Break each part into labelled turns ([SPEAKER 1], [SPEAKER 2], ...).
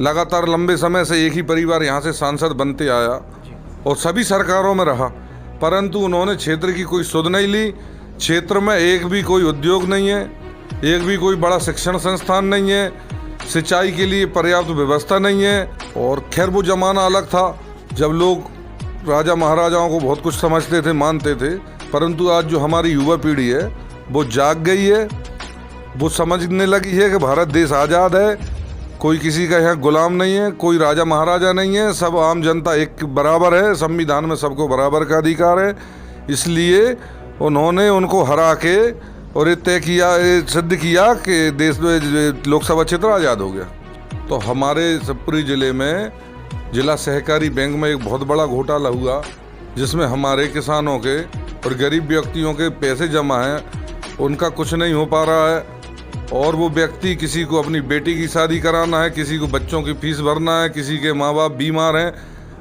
[SPEAKER 1] लगातार लंबे समय से एक ही परिवार यहाँ से सांसद बनते आया और सभी सरकारों में रहा, परंतु उन्होंने क्षेत्र की कोई सुध नहीं ली। क्षेत्र में एक भी कोई उद्योग नहीं है, एक भी कोई बड़ा शिक्षण संस्थान नहीं है, सिंचाई के लिए पर्याप्त व्यवस्था नहीं है। और खैर वो जमाना अलग था जब लोग राजा महाराजाओं को बहुत कुछ समझते थे, मानते थे, परंतु आज जो हमारी युवा पीढ़ी है वो जाग गई है। वो समझने लगी है कि भारत देश आज़ाद है, कोई किसी का यहाँ गुलाम नहीं है, कोई राजा महाराजा नहीं है, सब आम जनता एक बराबर है, संविधान में सबको बराबर का अधिकार है। इसलिए उन्होंने उनको हरा के और ये तय किया, ये सिद्ध किया कि देश में लोकसभा क्षेत्र आज़ाद हो गया। तो हमारे शिवपुरी ज़िले में जिला सहकारी बैंक में एक बहुत बड़ा घोटाला हुआ, जिसमें हमारे किसानों के और गरीब व्यक्तियों के पैसे जमा हैं, उनका कुछ नहीं हो पा रहा है। और वो व्यक्ति, किसी को अपनी बेटी की शादी कराना है, किसी को बच्चों की फीस भरना है, किसी के माँ बाप बीमार हैं,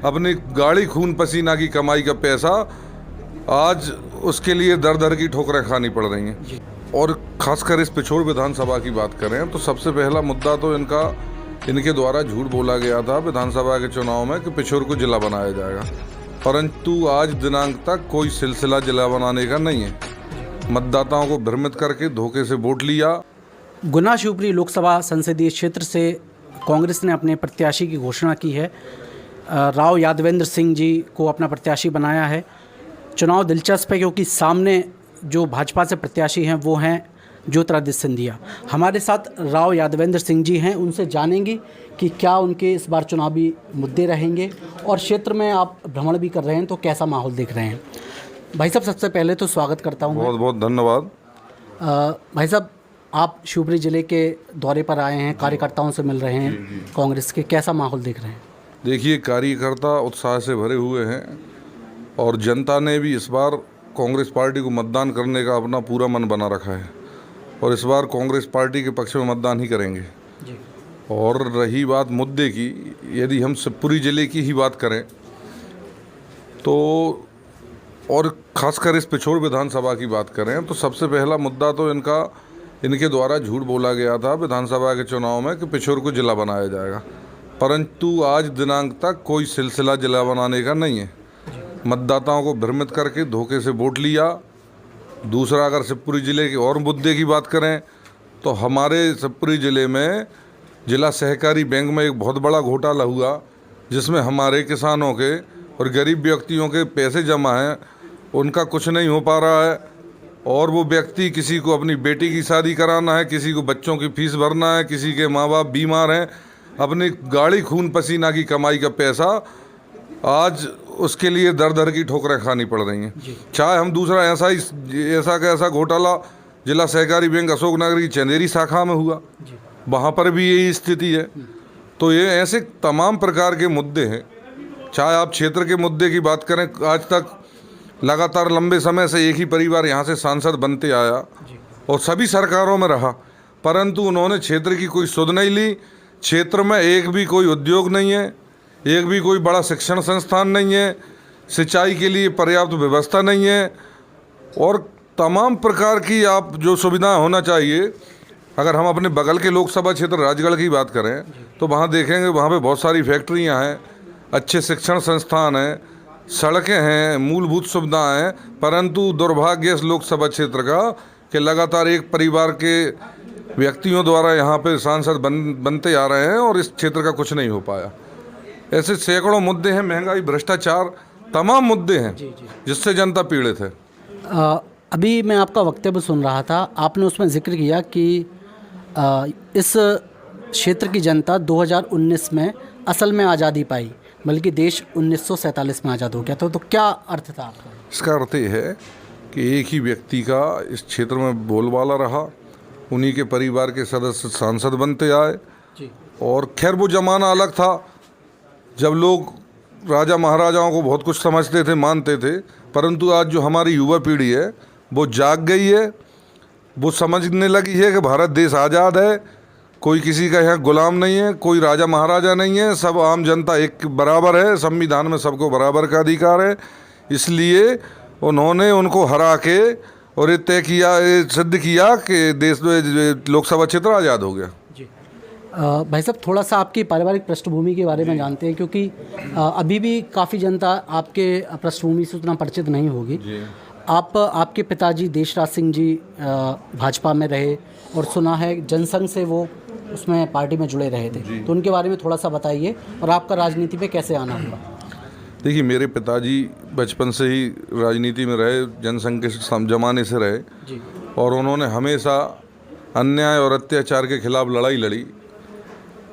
[SPEAKER 1] अपनी गाड़ी खून पसीना की कमाई का पैसा आज उसके लिए दर दर की ठोकरें खानी पड़ रही हैं। और खासकर इस पिछोर विधानसभा की बात करें तो सबसे पहला मुद्दा तो इनके द्वारा झूठ बोला गया था विधानसभा के चुनाव में कि पिछोर को जिला बनाया जाएगा, परंतु आज दिनांक तक कोई सिलसिला जिला बनाने का नहीं है। मतदाताओं को भ्रमित करके धोखे से वोट लिया।
[SPEAKER 2] गुना शिवपुरी लोकसभा संसदीय क्षेत्र से कांग्रेस ने अपने प्रत्याशी की घोषणा की है। राव यादवेंद्र सिंह जी को अपना प्रत्याशी बनाया है। चुनाव दिलचस्प है क्योंकि सामने जो भाजपा से प्रत्याशी हैं वो हैं ज्योतिरादित्य सिंधिया। हमारे साथ राव यादवेंद्र सिंह जी हैं, उनसे जानेंगे कि क्या उनके इस बार चुनावी मुद्दे रहेंगे और क्षेत्र में आप भ्रमण भी कर रहे हैं तो कैसा माहौल देख रहे हैं। भाई साहब, सबसे पहले तो स्वागत करता हूँ।
[SPEAKER 1] बहुत बहुत धन्यवाद।
[SPEAKER 2] भाई साहब, आप शिवपुरी ज़िले के दौरे पर आए हैं, कार्यकर्ताओं से मिल रहे हैं कांग्रेस के, कैसा माहौल देख रहे हैं?
[SPEAKER 1] देखिए, कार्यकर्ता उत्साह से भरे हुए हैं और जनता ने भी इस बार कांग्रेस पार्टी को मतदान करने का अपना पूरा मन बना रखा है और इस बार कांग्रेस पार्टी के पक्ष में मतदान ही करेंगे जी। और रही बात मुद्दे की, यदि हम शिवपुरी ज़िले की ही बात करें तो, और ख़ासकर इस पिछोर विधानसभा की बात करें तो सबसे पहला मुद्दा तो इनके द्वारा झूठ बोला गया था विधानसभा के चुनाव में कि पिछोर को जिला बनाया जाएगा, परंतु आज दिनांक तक कोई सिलसिला जिला बनाने का नहीं है। मतदाताओं को भ्रमित करके धोखे से वोट लिया। दूसरा, अगर शिवपुरी ज़िले के और मुद्दे की बात करें तो हमारे शिवपुरी ज़िले में जिला सहकारी बैंक में एक बहुत बड़ा घोटाला हुआ, जिसमें हमारे किसानों के और गरीब व्यक्तियों के पैसे जमा हैं, उनका कुछ नहीं हो पा रहा है। और वो व्यक्ति, किसी को अपनी बेटी की शादी कराना है, किसी को बच्चों की फीस भरना है, किसी के माँ बाप बीमार हैं, अपनी गाड़ी खून पसीना की कमाई का पैसा आज उसके लिए दर दर की ठोकरें खानी पड़ रही हैं। चाहे हम दूसरा ऐसा घोटाला जिला सहकारी बैंक अशोकनगर की चंदेरी शाखा में हुआ, वहाँ पर भी यही स्थिति है। तो ये ऐसे तमाम प्रकार के मुद्दे हैं। चाहे आप क्षेत्र के मुद्दे की बात करें, आज तक लगातार लंबे समय से एक ही परिवार यहाँ से सांसद बनते आया और सभी सरकारों में रहा, परंतु उन्होंने क्षेत्र की कोई सुध नहीं ली। क्षेत्र में एक भी कोई उद्योग नहीं है, एक भी कोई बड़ा शिक्षण संस्थान नहीं है, सिंचाई के लिए पर्याप्त व्यवस्था नहीं है और तमाम प्रकार की आप जो सुविधाएं होना चाहिए। अगर हम अपने बगल के लोकसभा क्षेत्र राजगढ़ की बात करें तो वहाँ देखेंगे, वहाँ पे बहुत सारी फैक्ट्रियाँ हैं, अच्छे शिक्षण संस्थान हैं, सड़कें हैं, मूलभूत सुविधाएं हैं, परंतु दुर्भाग्य इस लोकसभा क्षेत्र का कि लगातार एक परिवार के व्यक्तियों द्वारा यहाँ पे सांसद बनते आ रहे हैं और इस क्षेत्र का कुछ नहीं हो पाया। ऐसे सैकड़ों मुद्दे हैं, महंगाई, भ्रष्टाचार, तमाम मुद्दे हैं जिससे जनता पीड़ित है।
[SPEAKER 2] अभी मैं आपका वक्तव्य सुन रहा था, आपने उसमें जिक्र किया कि इस क्षेत्र की जनता 2019 में असल में आज़ादी पाई, बल्कि देश 1947 में आज़ाद हो गया था। तो क्या अर्थ था आपका?
[SPEAKER 1] इसका अर्थ ये है कि एक ही व्यक्ति का इस क्षेत्र में बोलबाला रहा, उन्हीं के परिवार के सदस्य सांसद बनते आए जी। और खैर वो ज़माना अलग था जब लोग राजा महाराजाओं को बहुत कुछ समझते थे, मानते थे, परंतु आज जो हमारी युवा पीढ़ी है वो जाग गई है। वो समझने लगी है कि भारत देश आज़ाद है, कोई किसी का यहाँ गुलाम नहीं है, कोई राजा महाराजा नहीं है, सब आम जनता एक बराबर है, संविधान में सबको बराबर का अधिकार है। इसलिए उन्होंने उनको हरा के और ये तय किया, ये सिद्ध किया कि देश में लोकसभा क्षेत्र आज़ाद हो गया
[SPEAKER 2] जी। भाई साहब, थोड़ा सा आपकी पारिवारिक पृष्ठभूमि के बारे में जानते हैं, क्योंकि अभी भी काफ़ी जनता आपके पृष्ठभूमि से उतना परिचित नहीं होगी। आपके पिताजी देशराज सिंह जी भाजपा में रहे और सुना है जनसंघ से वो उसमें पार्टी में जुड़े रहे थे, तो उनके बारे में थोड़ा सा बताइए और आपका राजनीति में कैसे आना हुआ।
[SPEAKER 1] देखिए, मेरे पिताजी बचपन से ही राजनीति में रहे, जनसंघ के ज़माने से रहे
[SPEAKER 2] जी।
[SPEAKER 1] और उन्होंने हमेशा अन्याय और अत्याचार के खिलाफ लड़ाई लड़ी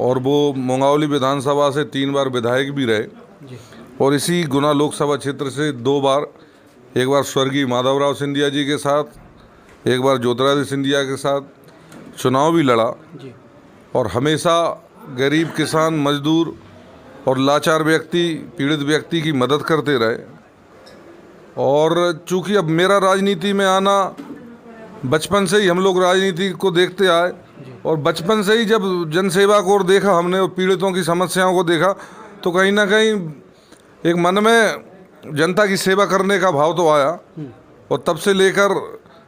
[SPEAKER 1] और वो मंगावली विधानसभा से 3 बार विधायक भी रहे
[SPEAKER 2] जी।
[SPEAKER 1] और इसी गुना लोकसभा क्षेत्र से 2 बार, एक बार स्वर्गीय माधवराव सिंधिया जी के साथ, एक बार ज्योतिरादित्य सिंधिया के साथ चुनाव भी लड़ा
[SPEAKER 2] जी।
[SPEAKER 1] और हमेशा गरीब, किसान, मजदूर और लाचार व्यक्ति, पीड़ित व्यक्ति की मदद करते रहे। और चूँकि अब मेरा राजनीति में आना, बचपन से ही हम लोग राजनीति को देखते आए और बचपन से ही जब जनसेवा को और देखा हमने और पीड़ितों की समस्याओं को देखा, तो कहीं ना कहीं एक मन में जनता की सेवा करने का भाव तो आया और तब से लेकर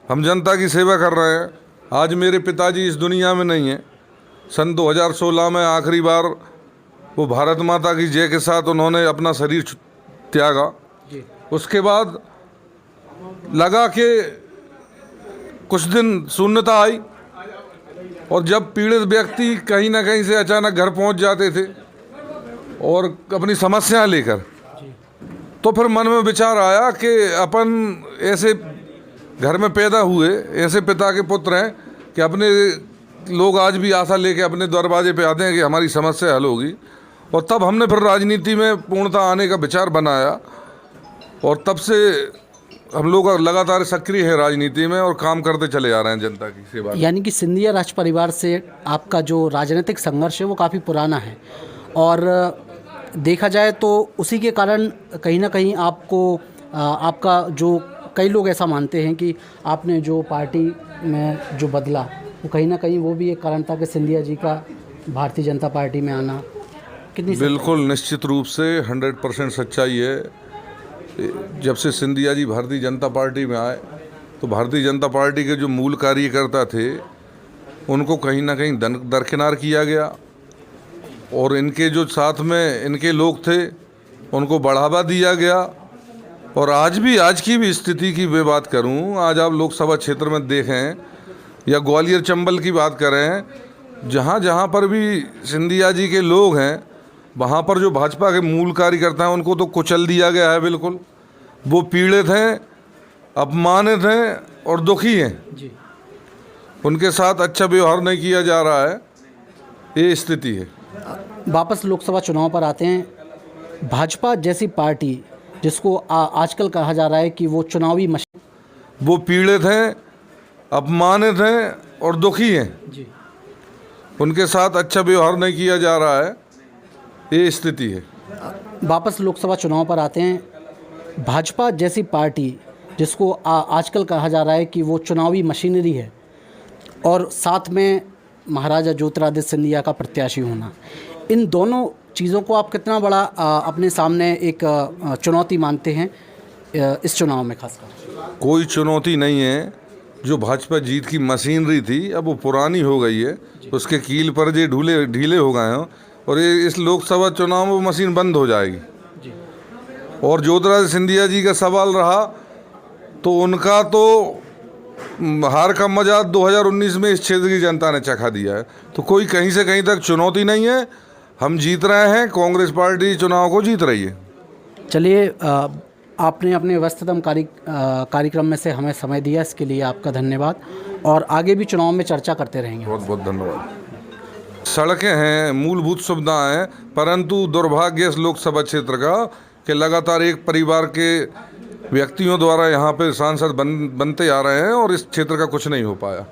[SPEAKER 1] हम जनता की सेवा कर रहे हैं। आज मेरे पिताजी इस दुनिया में नहीं हैं। सन 2016 में आखिरी बार वो भारत माता की जय के साथ उन्होंने अपना शरीर त्यागा। उसके बाद लगा कि कुछ दिन शून्यता आई और जब पीड़ित व्यक्ति कहीं ना कहीं से अचानक घर पहुंच जाते थे और अपनी समस्याएं लेकर, तो फिर मन में विचार आया कि अपन ऐसे घर में पैदा हुए, ऐसे पिता के पुत्र हैं कि अपने लोग आज भी आशा लेके अपने दरवाजे पे आते हैं कि हमारी समस्या हल होगी। और तब हमने फिर राजनीति में पूर्णतः आने का विचार बनाया और तब से हम लोग लगातार सक्रिय है राजनीति में और काम करते चले आ रहे हैं जनता की सेवा।
[SPEAKER 2] यानी कि सिंधिया राज परिवार से आपका जो राजनीतिक संघर्ष है वो काफ़ी पुराना है और देखा जाए तो उसी के कारण कहीं ना कहीं आपको आपका जो कई लोग ऐसा मानते हैं कि आपने जो पार्टी में जो बदला वो कहीं ना कहीं वो भी एक कारण था कि सिंधिया जी का भारतीय जनता पार्टी में आना। कितनी
[SPEAKER 1] बिल्कुल निश्चित रूप से 100% सच्चाई है। जब से सिंधिया जी भारतीय जनता पार्टी में आए तो भारतीय जनता पार्टी के जो मूल कार्यकर्ता थे उनको कहीं ना कहीं दरकिनार किया गया और इनके जो साथ में इनके लोग थे उनको बढ़ावा दिया गया। और आज की भी स्थिति की मैं बात करूं, आज आप लोकसभा क्षेत्र में देखें या ग्वालियर चंबल की बात करें, जहां जहां पर भी सिंधिया जी के लोग हैं वहाँ पर जो भाजपा के मूल कार्यकर्ता हैं उनको तो कुचल दिया गया है। बिल्कुल वो पीड़ित हैं, अपमानित हैं और दुखी हैं
[SPEAKER 2] जी।
[SPEAKER 1] उनके साथ अच्छा व्यवहार नहीं किया जा रहा है, ये स्थिति है।
[SPEAKER 2] वापस लोकसभा चुनाव पर आते हैं। भाजपा जैसी पार्टी जिसको आजकल कहा जा रहा है कि वो चुनावी मशीन,
[SPEAKER 1] वो पीड़ित हैं, अपमानित हैं और दुखी हैं
[SPEAKER 2] जी।
[SPEAKER 1] उनके साथ अच्छा व्यवहार नहीं किया जा रहा है, ये स्थिति है।
[SPEAKER 2] वापस लोकसभा चुनाव पर आते हैं। भाजपा जैसी पार्टी जिसको आजकल कहा जा रहा है कि वो चुनावी मशीनरी है और साथ में महाराजा ज्योतिरादित्य सिंधिया का प्रत्याशी होना, इन दोनों चीज़ों को आप कितना बड़ा अपने सामने एक चुनौती मानते हैं इस चुनाव में खासकर?
[SPEAKER 1] कोई चुनौती नहीं है। जो भाजपा जीत की मशीनरी थी अब वो पुरानी हो गई है, उसके कील पर जे ढीले हो गए हैं और ये इस लोकसभा चुनाव में वो मशीन बंद हो जाएगी
[SPEAKER 2] जी।
[SPEAKER 1] और ज्योतिरादित्य सिंधिया जी का सवाल रहा तो उनका तो हार का मजा 2019 में इस क्षेत्र की जनता ने चखा दिया है। तो कोई कहीं से कहीं तक चुनौती नहीं है, हम जीत रहे हैं, कांग्रेस पार्टी चुनाव को जीत रही है।
[SPEAKER 2] चलिए, आपने अपने व्यस्ततम कार्यक्रम में से हमें समय दिया, इसके लिए आपका धन्यवाद और आगे भी चुनाव में चर्चा करते रहेंगे।
[SPEAKER 1] बहुत बहुत धन्यवाद। सड़कें हैं, मूलभूत सुविधाएं हैं, परंतु दुर्भाग्य इस लोकसभा क्षेत्र का कि लगातार एक परिवार के व्यक्तियों द्वारा यहाँ पे सांसद बनते आ रहे हैं और इस क्षेत्र का कुछ नहीं हो पाया।